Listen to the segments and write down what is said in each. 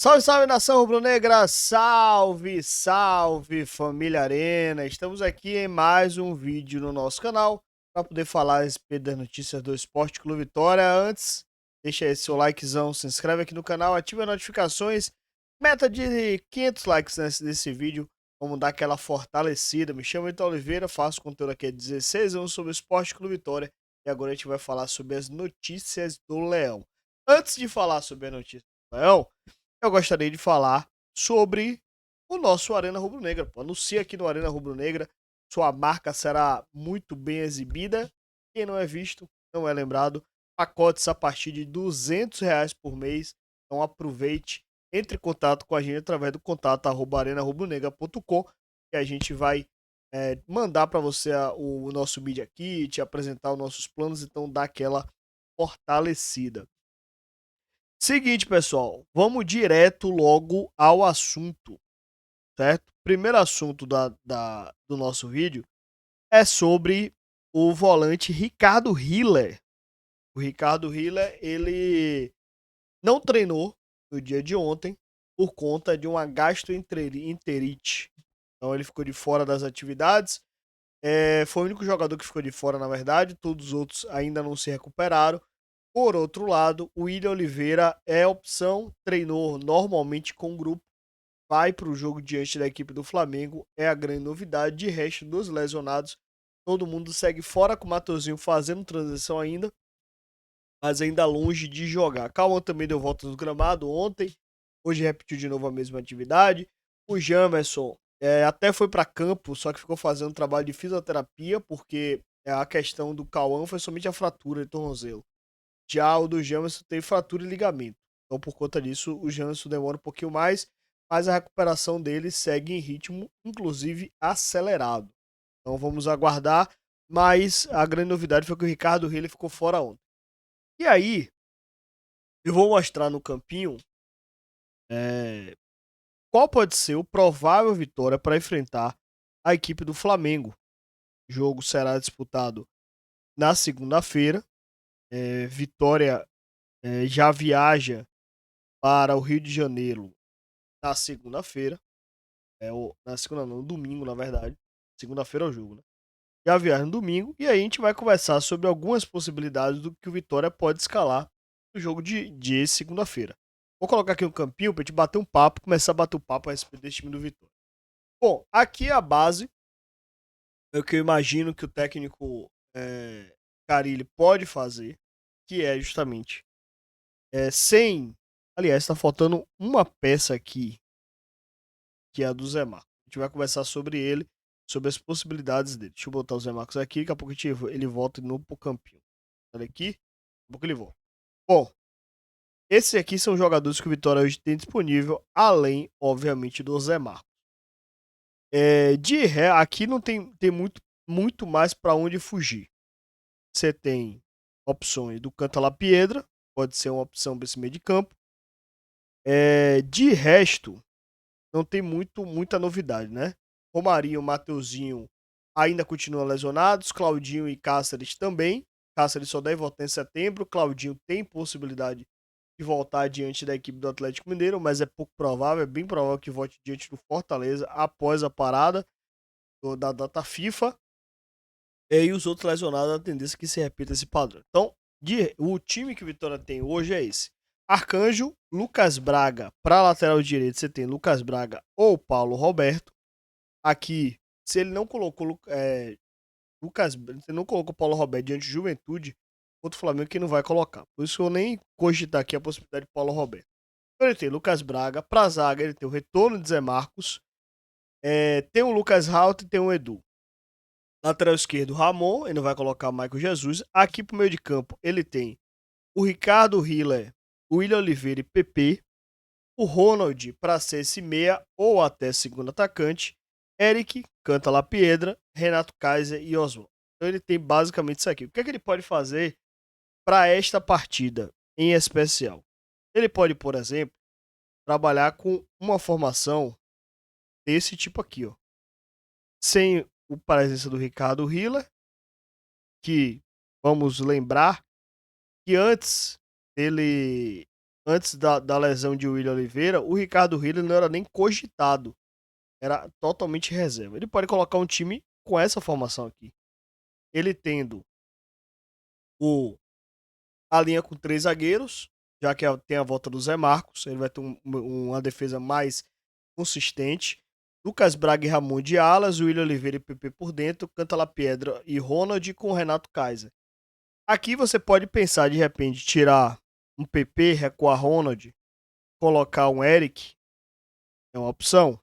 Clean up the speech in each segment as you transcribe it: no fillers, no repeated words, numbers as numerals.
Salve, salve nação rubro-negra! Salve, salve família Arena! Estamos aqui em mais um vídeo no nosso canal para poder falar a respeito das notícias do Esporte Clube Vitória. Antes, deixa aí seu likezão, se inscreve aqui no canal, ativa as notificações. Meta de 500 likes nesse vídeo. Vamos dar aquela fortalecida. Me chamo Vitor Oliveira, faço conteúdo aqui há 16 anos sobre o Esporte Clube Vitória. E agora a gente vai falar sobre as notícias do Leão. Antes de falar sobre a notícia do Leão, eu gostaria de falar sobre o nosso Arena Rubro Negra. Pô. Anuncia aqui no Arena Rubro Negra, sua marca será muito bem exibida. Quem não é visto, não é lembrado. Pacotes a partir de R$ 200 por mês. Então aproveite, entre em contato com a gente através do contato@arenarubronegra.com que a gente vai mandar para você o nosso Media Kit, apresentar os nossos planos, então dá aquela fortalecida. Seguinte, pessoal, vamos direto logo ao assunto, certo? Primeiro assunto do nosso vídeo é sobre o volante Ricardo Hiller. O Ricardo Hiller, ele não treinou no dia de ontem por conta de uma gastroenterite. Então ele ficou de fora das atividades. Foi o único jogador que ficou de fora, na verdade. Todos os outros ainda não se recuperaram. Por outro lado, o William Oliveira é opção, treinou normalmente com o grupo, vai para o jogo diante da equipe do Flamengo, é a grande novidade. De resto, dos lesionados, todo mundo segue fora com o Matheusinho fazendo transição ainda, mas ainda longe de jogar. Cauã também deu volta no gramado ontem, hoje repetiu de novo a mesma atividade. O Jamerson até foi para campo, só que ficou fazendo trabalho de fisioterapia, porque a questão do Cauã foi somente a fratura de tornozelo. Já o do Jamerson tem fratura e ligamento. Então, por conta disso, o Jamerson demora um pouquinho mais, mas a recuperação dele segue em ritmo, inclusive acelerado. Então, vamos aguardar. Mas a grande novidade foi que o Ricardo Reis ficou fora ontem. E aí, eu vou mostrar no campinho é, qual pode ser o provável vitória para enfrentar a equipe do Flamengo. O jogo será disputado na segunda-feira. Vitória já viaja para o Rio de Janeiro na segunda-feira. Na segunda não, no domingo, na verdade. Segunda-feira é o jogo, né? Já viaja no domingo. E aí a gente vai conversar sobre algumas possibilidades do que o Vitória pode escalar no jogo de segunda-feira. Vou colocar aqui um campinho pra gente bater um papo, começar a bater um papo a respeito desse time do Vitória. Bom, aqui é a base. É o que eu imagino que o técnico Carille pode fazer, que é justamente sem. Aliás, tá faltando uma peça aqui, que é a do Zé Marcos. A gente vai conversar sobre ele, sobre as possibilidades dele. Deixa eu botar o Zé Marcos aqui, daqui a pouco ele volta de novo pro campinho. Olha aqui, daqui a pouco ele volta. Bom, esses aqui são jogadores que o Vitória hoje tem disponível, além, obviamente, do Zé Marcos. De ré, aqui não tem muito mais para onde fugir. Você tem opções do Canta La Piedra, pode ser uma opção para esse meio de campo. De resto, não tem muita novidade, né? Romarinho, Mateuzinho ainda continuam lesionados, Claudinho e Cáceres também. Cáceres só deve voltar em setembro, Claudinho tem possibilidade de voltar diante da equipe do Atlético Mineiro, mas é pouco provável, é bem provável que volte diante do Fortaleza após a parada da data FIFA. E os outros lesionados, a tendência é que se repita esse padrão. Então, o time que o Vitória tem hoje é esse. Arcanjo, Lucas Braga, para lateral direito você tem Lucas Braga ou Paulo Roberto. Aqui, se ele não colocou se ele não colocou Paulo Roberto diante de Juventude, contra o Flamengo que não vai colocar. Por isso que eu nem cogitar aqui a possibilidade de Paulo Roberto. Então ele tem Lucas Braga, pra zaga ele tem o retorno de Zé Marcos, tem o Lucas Halt e tem o Edu. Lateral esquerdo, Ramon, ele não vai colocar o Michael Jesus. Aqui pro meio de campo, ele tem o Ricardo Hiller, o William Oliveira e PP. O Ronald para ser esse meia ou até segundo atacante. Eric, Canta La Piedra, Renato Kaiser e Oswald. Então ele tem basicamente isso aqui. O que é que ele pode fazer para esta partida em especial? Ele pode, por exemplo, trabalhar com uma formação desse tipo aqui, ó. Sem a presença do Ricardo Hiller, que vamos lembrar que antes dele antes da lesão de William Oliveira, o Ricardo Rille não era nem cogitado. Era totalmente reserva. Ele pode colocar um time com essa formação aqui. Ele tendo a linha com 3 zagueiros, já que tem a volta do Zé Marcos, ele vai ter uma defesa mais consistente. Lucas Braga e Ramon de alas, William Oliveira e PP por dentro, Canta Piedra e Ronald com Renato Kaiser. Aqui você pode pensar de repente tirar um PP, recuar Ronald, colocar um Eric, é uma opção.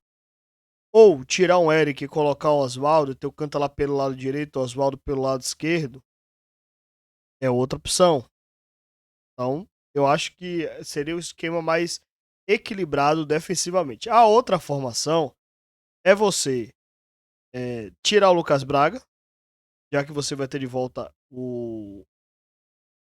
Ou tirar um Eric e colocar o Oswaldo, ter o Canta pelo lado direito, o Oswaldo pelo lado esquerdo, é outra opção. Então, eu acho que seria o esquema mais equilibrado defensivamente. A outra formação é você tirar o Lucas Braga, já que você vai ter de volta o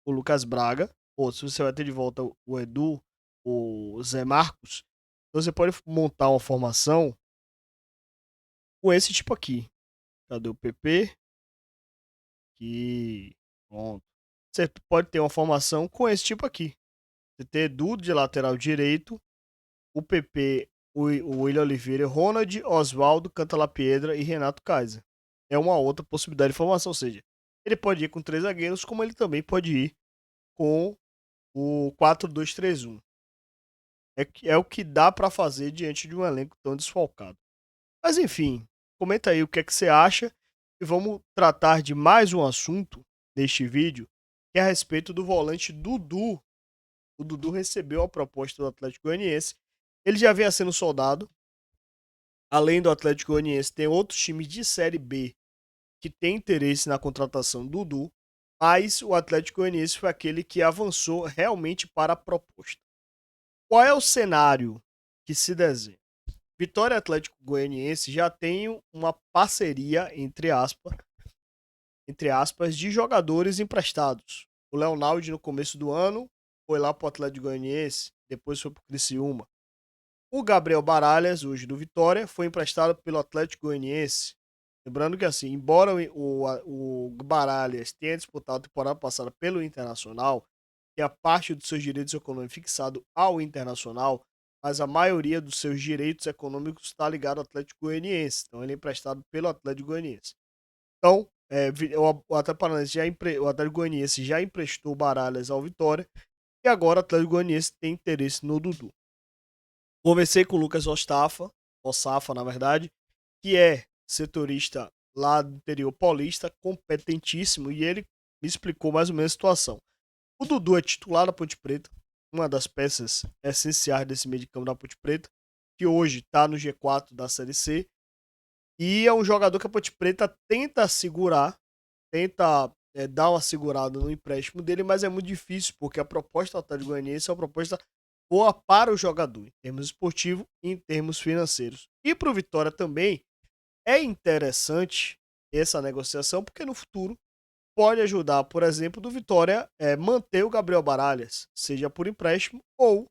Lucas Braga, ou se você vai ter de volta o Edu, o Zé Marcos, então você pode montar uma formação com esse tipo aqui. Cadê o PP? Aqui. Pronto. Você pode ter uma formação com esse tipo aqui. Você ter Edu de lateral direito, o PP, o William Oliveira, Ronald, Oswaldo, Cantalapiedra e Renato Kaiser. É uma outra possibilidade de formação, ou seja, ele pode ir com 3 zagueiros, como ele também pode ir com o 4-2-3-1. É o que dá para fazer diante de um elenco tão desfalcado. Mas enfim, comenta aí o que é que você acha e vamos tratar de mais um assunto neste vídeo, que é a respeito do volante Dudu. O Dudu recebeu a proposta do Atlético Goianiense. Ele já vinha sendo soldado. Além do Atlético Goianiense, tem outros times de Série B que têm interesse na contratação do Dudu, mas o Atlético Goianiense foi aquele que avançou realmente para a proposta. Qual é o cenário que se desenha? Vitória e Atlético Goianiense já tem uma parceria, entre aspas, de jogadores emprestados. O Leonardo, no começo do ano, foi lá para o Atlético Goianiense, depois foi para o Criciúma. O Gabriel Baralhas, hoje do Vitória, foi emprestado pelo Atlético Goianiense. Lembrando que, assim, embora o Baralhas tenha disputado a temporada passada pelo Internacional, que a parte dos seus direitos econômicos fixado ao Internacional, mas a maioria dos seus direitos econômicos está ligado ao Atlético Goianiense. Então, ele é emprestado pelo Atlético Goianiense. Então, o Atlético Goianiense já emprestou o Baralhas ao Vitória e agora o Atlético Goianiense tem interesse no Dudu. Conversei com o Lucas Ossafa, na verdade, que é setorista lá do interior paulista, competentíssimo, e ele me explicou mais ou menos a situação. O Dudu é titular da Ponte Preta, uma das peças essenciais desse meio de campo da Ponte Preta, que hoje está no G4 da Série C, e é um jogador que a Ponte Preta tenta segurar, tenta dar uma segurada no empréstimo dele, mas é muito difícil, porque a proposta do Atlético Goianiense é uma proposta boa para o jogador, em termos esportivos e em termos financeiros. E para o Vitória também é interessante essa negociação, porque no futuro pode ajudar, por exemplo, do Vitória manter o Gabriel Baralhas, seja por empréstimo ou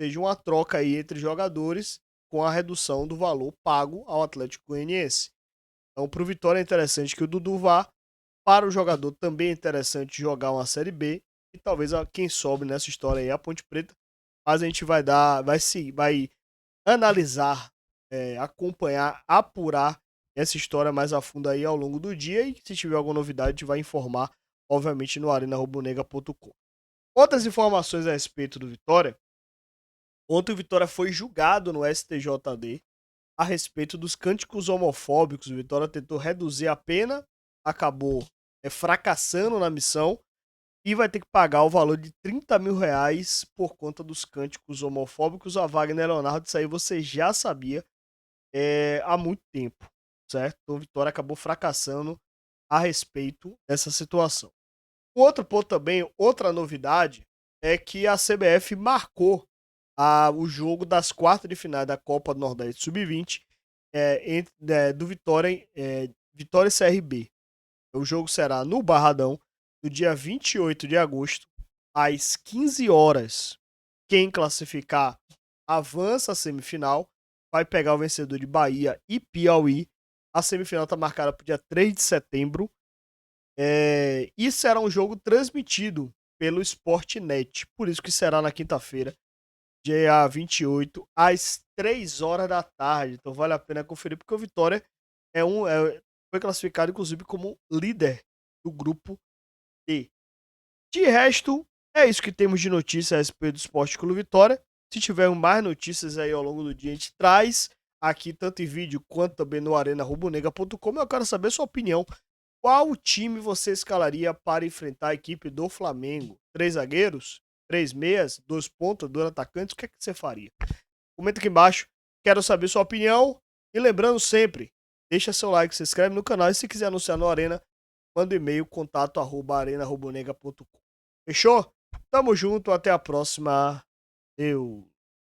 seja uma troca aí entre jogadores com a redução do valor pago ao Atlético Goianiense. Então, para o Vitória é interessante que o Dudu vá, para o jogador também é interessante jogar uma Série B e talvez quem sobe nessa história aí é a Ponte Preta, mas a gente vai analisar, acompanhar, apurar essa história mais a fundo aí ao longo do dia e se tiver alguma novidade a gente vai informar, obviamente, no arenarubonega.com. Outras informações a respeito do Vitória. Ontem o Vitória foi julgado no STJD a respeito dos cânticos homofóbicos. O Vitória tentou reduzir a pena, acabou fracassando na missão e vai ter que pagar o valor de R$30 mil por conta dos cânticos homofóbicos. A Wagner Leonardo, isso aí você já sabia há muito tempo, certo? Então, o Vitória acabou fracassando a respeito dessa situação. O outro ponto também, outra novidade, é que a CBF marcou o jogo das quartas de final da Copa do Nordeste Sub-20 do Vitória, Vitória e CRB. O jogo será no Barradão, no dia 28 de agosto, às 15 horas. Quem classificar avança a semifinal, vai pegar o vencedor de Bahia e Piauí. A semifinal está marcada para o dia 3 de setembro. E será um jogo transmitido pelo Sportnet. Por isso que será na quinta-feira, dia 28, às 3 horas da tarde. Então vale a pena conferir, porque o Vitória foi classificado, inclusive, como líder do grupo D. De resto, é isso que temos de notícias a respeito do Esporte Clube Vitória. Se tiver mais notícias aí ao longo do dia, a gente traz aqui tanto em vídeo quanto também no arenarubonega.com. Eu quero saber sua opinião. Qual time você escalaria para enfrentar a equipe do Flamengo? 3 zagueiros? 3 meias? 2 pontas? 2 atacantes? O que é que você faria? Comenta aqui embaixo. Quero saber sua opinião. E lembrando sempre, deixa seu like, se inscreve no canal. E se quiser anunciar no Arena, manda um e-mail, contato@arenarubonega.com. Fechou? Tamo junto, até a próxima. Eu